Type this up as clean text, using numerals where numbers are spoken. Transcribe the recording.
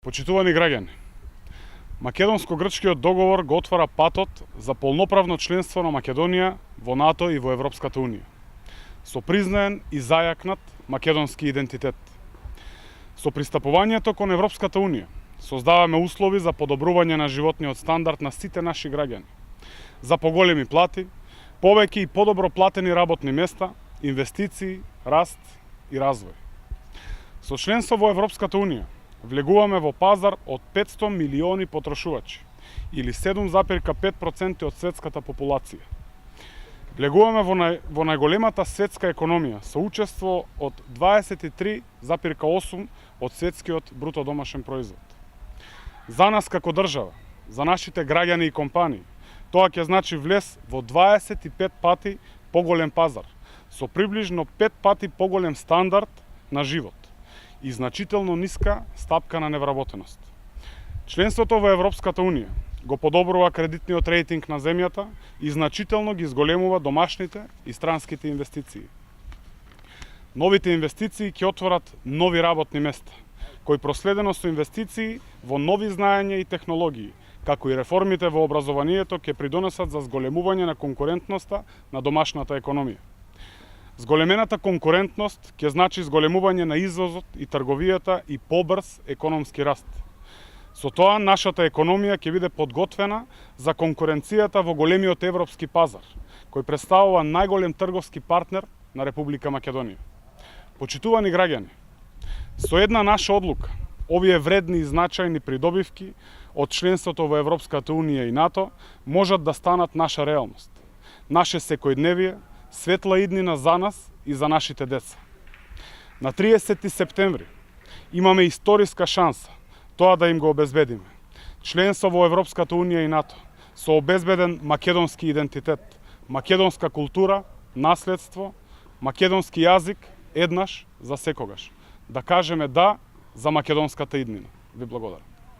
Почитувани граѓани, Македонско-грчкиот договор го отвара патот за полноправно членство на Македонија во НАТО и во Европската Унија, со признаен и зајакнат македонски идентитет. Со пристапувањето кон Европската Унија создаваме услови за подобрување на животниот стандард на сите наши граѓани, за поголеми плати, повеќе и подобро платени работни места, инвестиции, раст и развој. Со членство во Европската Унија влегуваме во пазар од 500 милиони потрошувачи, или 7,5% од светската популација. Влегуваме во најголемата светска економија со учество од 23,8% од светскиот бруто домашен производ. За нас како држава, за нашите граѓани и компании, тоа ќе значи влез во 25 пати поголем пазар, со приближно 5 пати поголем стандард на живот и значително ниска стапка на невработеност. Членството во Европската Унија го подобрува кредитниот рейтинг на земјата и значително ги зголемува домашните и странските инвестиции. Новите инвестиции ќе отворат нови работни места, кои проследено со инвестиции во нови знаења и технологии, како и реформите во образованието ќе придонесат за зголемување на конкурентноста на домашната економија. Зголемената конкурентност ќе значи зголемување на извозот и трговијата и побрз економски раст. Со тоа нашата економија ќе биде подготвена за конкуренцијата во големиот европски пазар, кој представува најголем трговски партнер на Република Македонија. Почитувани граѓани, со една наша одлука, овие вредни и значајни придобивки од членството во Европската Унија и НАТО можат да станат наша реалност, наше секојдневие, светла иднина за нас и за нашите деца. На 30 септември имаме историска шанса тоа да им го обезбедиме. Членство во Европската Унија и НАТО со обезбеден македонски идентитет, македонска култура, наследство, македонски јазик, еднаш за секогаш. Да кажеме да за македонската иднина. Ви благодарам.